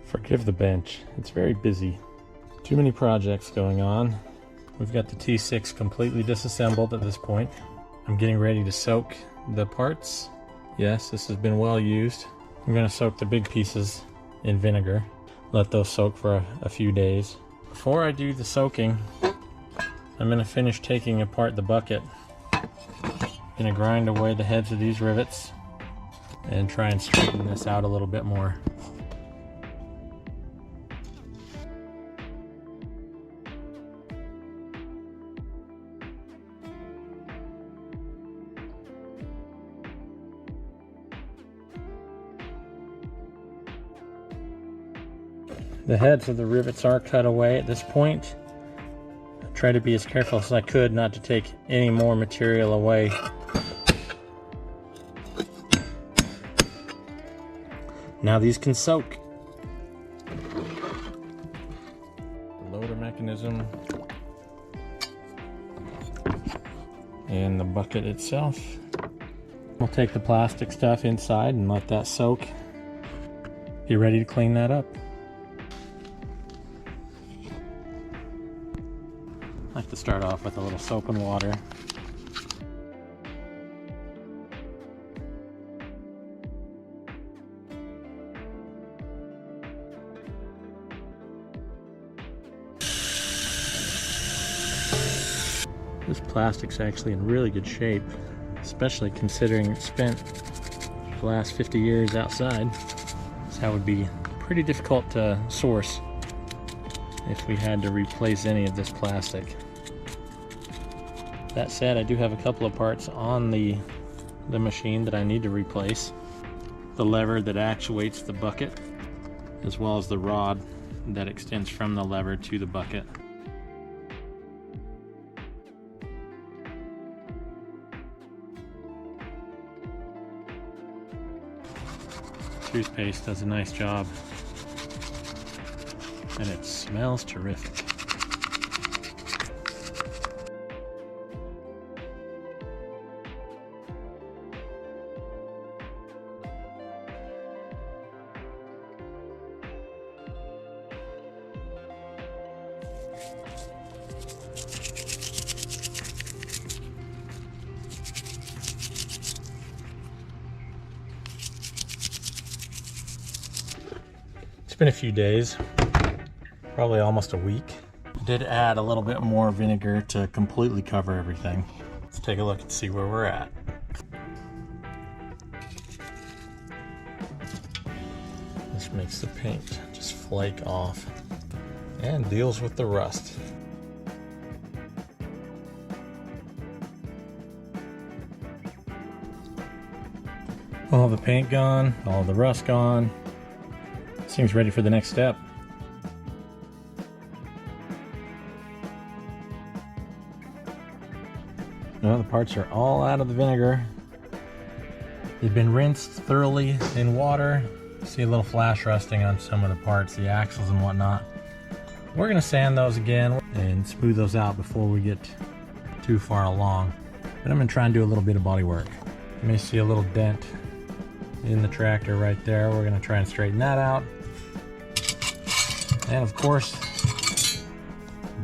Forgive the bench, it's very busy. Too many projects going on. We've got the T6 completely disassembled at this point. I'm getting ready to soak the parts. Yes, this has been well used. I'm going to soak the big pieces in vinegar. Let those soak for a few days. Before I do the soaking, I'm going to finish taking apart the bucket. Going to grind away the heads of these rivets and try and straighten this out a little bit more. The heads of the rivets are cut away at this point. I tried to be as careful as I could not to take any more material away. Now these can soak. The loader mechanism and the bucket itself. We'll take the plastic stuff inside and let that soak. Be ready to clean that up. I like to start off with a little soap and water. This plastic's actually in really good shape, especially considering it's spent the last 50 years outside. So that would be pretty difficult to source if we had to replace any of this plastic. That said, I do have a couple of parts on the machine that I need to replace. The lever that actuates the bucket, as well as the rod that extends from the lever to the bucket. Toothpaste does a nice job, and it smells terrific. It's been a few days, probably almost a week. I did add a little bit more vinegar to completely cover everything. Let's take a look and see where we're at. This makes the paint just flake off and deals with the rust. All the paint gone, all the rust gone. Seems ready for the next step. Well, the parts are all out of the vinegar. They've been rinsed thoroughly in water. See a little flash rusting on some of the parts, the axles and whatnot. We're gonna sand those again and smooth those out before we get too far along. But I'm gonna try and do a little bit of body work. You may see a little dent in the tractor right there. We're gonna try and straighten that out. And of course,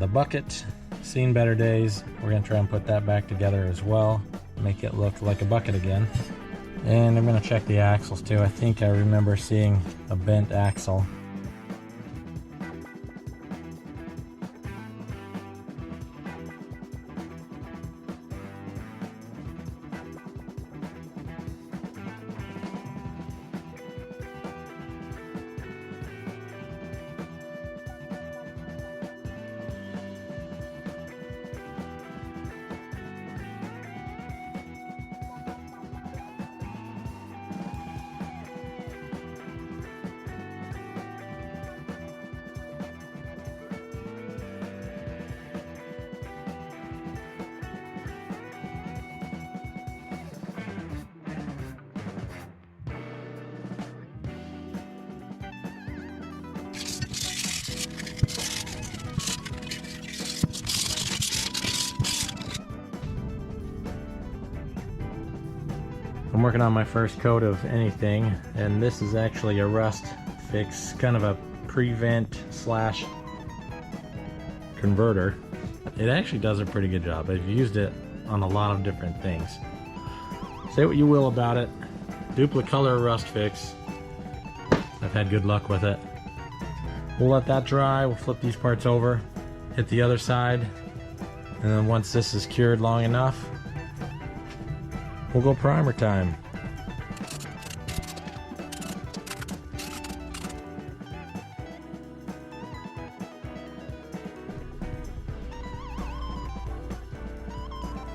the bucket, seen better days. We're gonna try and put that back together as well, make it look like a bucket again. And I'm gonna check the axles too. I think I remember seeing a bent axle. I'm working on my first coat of anything, and this is actually a rust fix, kind of a prevent slash converter. It actually does a pretty good job. I've used it on a lot of different things. Say what you will about it. Duplicolor rust fix. I've had good luck with it. We'll let that dry. We'll flip these parts over, hit the other side, and then once this is cured long enough, we'll go primer time.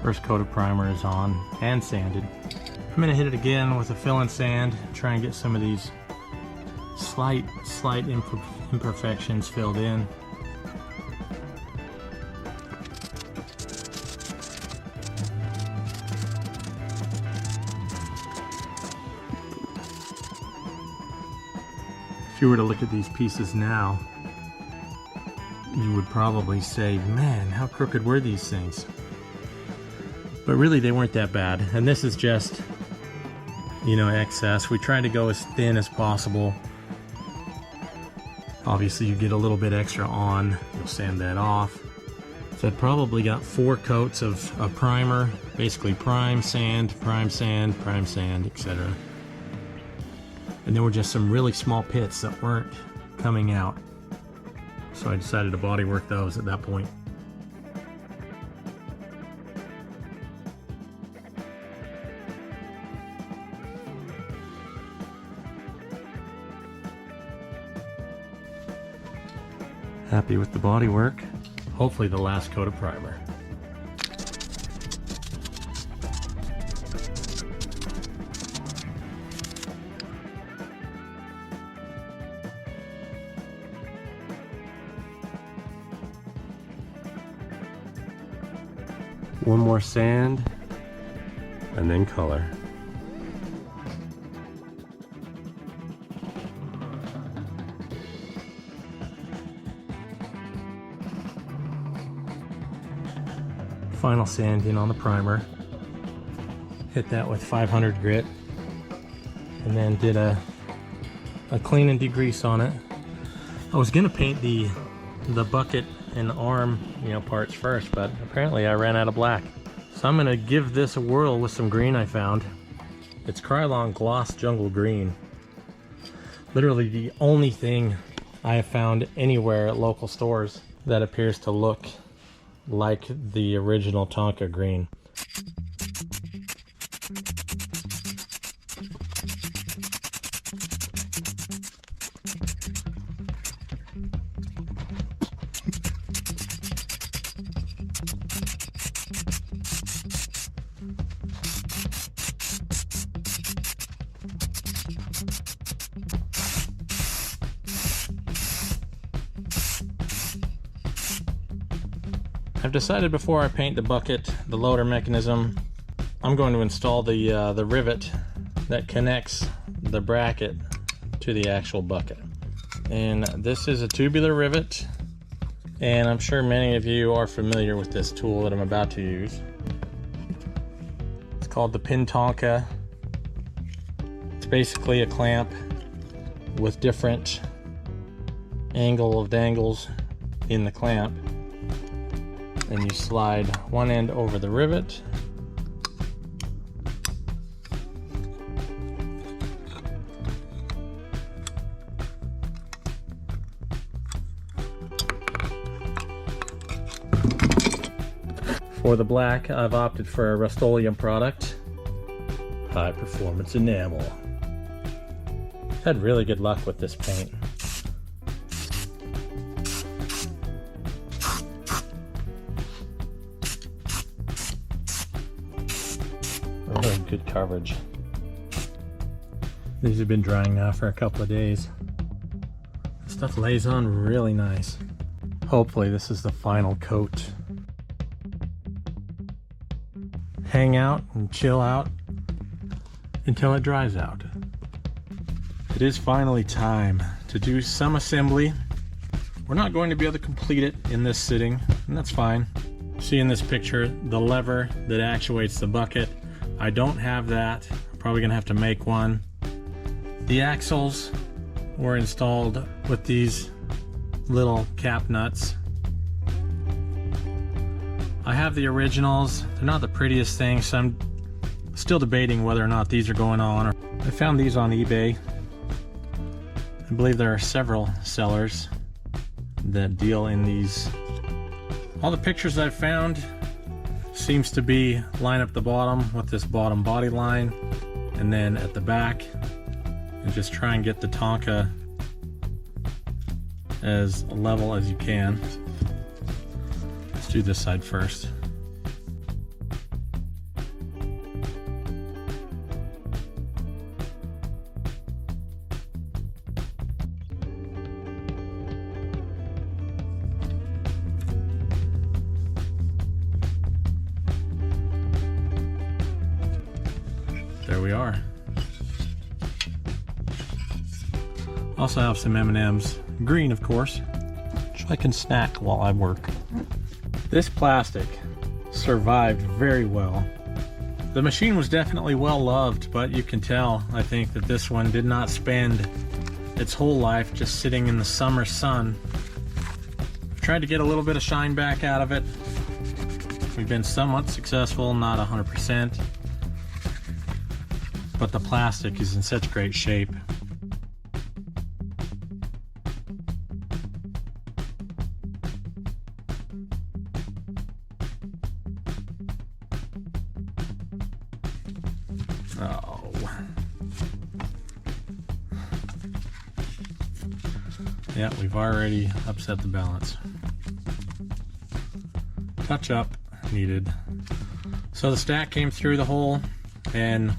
First coat of primer is on and sanded. I'm gonna hit it again with a fill and sand, try and get some of these slight imperfections filled in. If you were to look at these pieces now, you would probably say, man, how crooked were these things? But really they weren't that bad. And this is just, you know, excess. We tried to go as thin as possible. Obviously you get a little bit extra on, you'll sand that off. So I probably got 4 coats of primer, basically prime, sand, prime, sand, prime, sand, etc. And there were just some really small pits that weren't coming out. So I decided to bodywork those at that point. Happy with the bodywork. Hopefully the last coat of primer. One more sand, and then color. Final sand in on the primer. Hit that with 500 grit, and then did a clean and degrease on it. I was gonna paint the bucket and arm, you know, parts first, but apparently I ran out of black. So I'm gonna give this a whirl with some green I found. It's Krylon Gloss Jungle Green. Literally the only thing I have found anywhere at local stores that appears to look like the original Tonka green. I've decided before I paint the bucket, the loader mechanism, I'm going to install the rivet that connects the bracket to the actual bucket. And this is a tubular rivet, and I'm sure many of you are familiar with this tool that I'm about to use. It's called the pin Tonka. It's basically a clamp with different angle of dangles in the clamp. And you slide one end over the rivet. For the black, I've opted for a Rust-Oleum product, high performance enamel. Had really good luck with this paint. Really good coverage. These have been drying now for a couple of days. Stuff lays on really nice. Hopefully this is the final coat. Hang out and chill out until it dries out. It is finally time to do some assembly. We're not going to be able to complete it in this sitting, and that's fine. See in this picture the lever that actuates the bucket. I don't have that. I'm probably gonna have to make one. The axles were installed with these little cap nuts. I have the originals. They're not the prettiest thing, so I'm still debating whether or not these are going on. I found these on eBay. I believe there are several sellers that deal in these. All the pictures I've found seems to be line up the bottom with this bottom body line, and then at the back, and just try and get the Tonka as level as you can. Let's do this side first. There we are. Also have some M&Ms, green of course, which I can snack while I work. This plastic survived very well. The machine was definitely well loved, but you can tell, I think, that this one did not spend its whole life just sitting in the summer sun. I've tried to get a little bit of shine back out of it. We've been somewhat successful, not 100%. But the plastic is in such great shape. Oh. Yeah, we've already upset the balance. Touch up needed. So the stack came through the hole and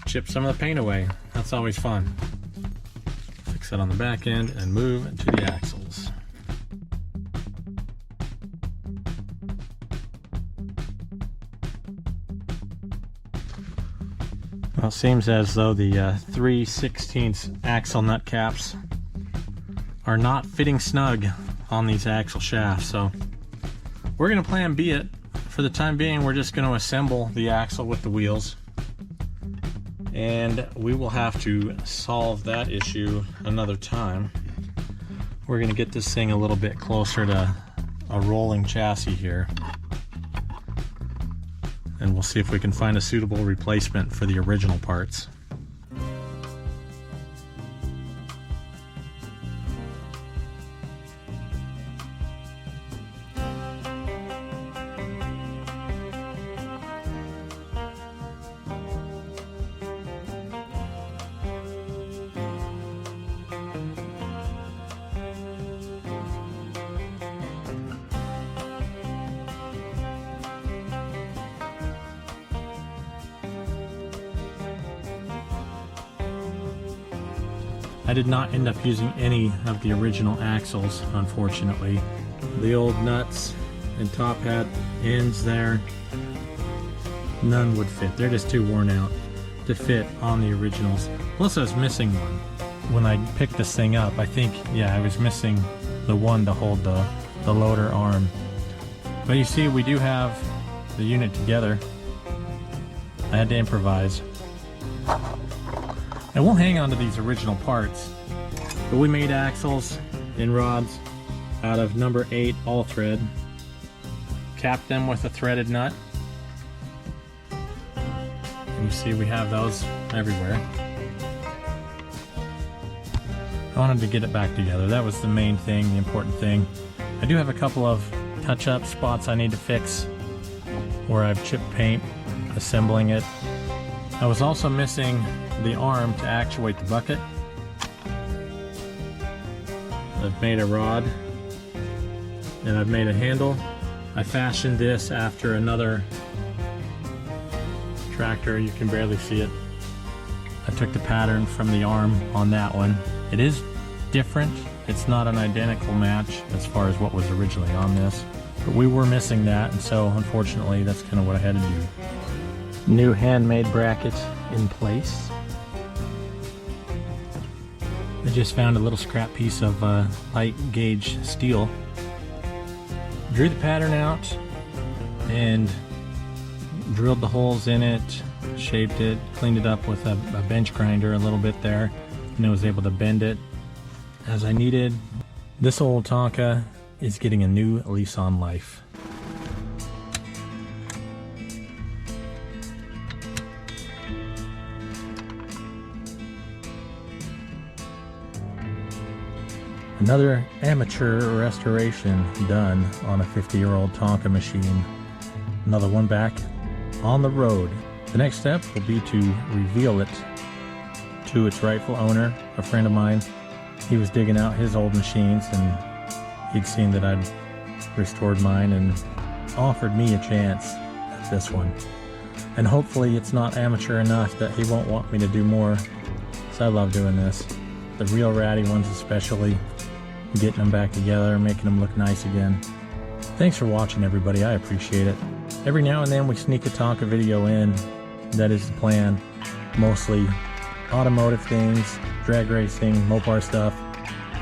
chip some of the paint away. That's always fun. Fix it on the back end and move to the axles. Well, it seems as though the 3/16 axle nut caps are not fitting snug on these axle shafts, so we're going to plan B it. For the time being, we're just going to assemble the axle with the wheels. And we will have to solve that issue another time. We're going to get this thing a little bit closer to a rolling chassis here. And we'll see if we can find a suitable replacement for the original parts. I did not end up using any of the original axles, unfortunately. The old nuts and top hat ends there, none would fit. They're just too worn out to fit on the originals. Plus I was missing one. When I picked this thing up, I think, yeah, I was missing the one to hold the loader arm. But you see, we do have the unit together. I had to improvise. And we'll hang on to these original parts. But we made axles and rods out of number 8 all thread. Capped them with a threaded nut. And you see we have those everywhere. I wanted to get it back together. That was the main thing, the important thing. I do have a couple of touch-up spots I need to fix where I've chipped paint, assembling it. I was also missing the arm to actuate the bucket. I've made a rod and I've made a handle. I fashioned this after another tractor. You can barely see it. I took the pattern from the arm on that one. It is different. It's not an identical match as far as what was originally on this, but we were missing that, and so unfortunately that's kind of what I had to do. New handmade bracket in place. I just found a little scrap piece of light gauge steel. Drew the pattern out and drilled the holes in it, shaped it, cleaned it up with a bench grinder a little bit there, and I was able to bend it. as I needed. This old Tonka is getting a new lease on life. Another amateur restoration done on a 50-year-old Tonka machine. Another one back on the road. The next step will be to reveal it to its rightful owner, a friend of mine. He was digging out his old machines and he'd seen that I'd restored mine and offered me a chance at this one. And hopefully it's not amateur enough that he won't want me to do more, so I love doing this. The real ratty ones especially, getting them back together, making them look nice again. Thanks for watching, everybody. I appreciate it. Every now and then we sneak a Tonka video in. That is the plan. Mostly automotive things, drag racing, Mopar stuff.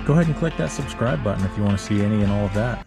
Go ahead and click that subscribe button if you want to see any and all of that.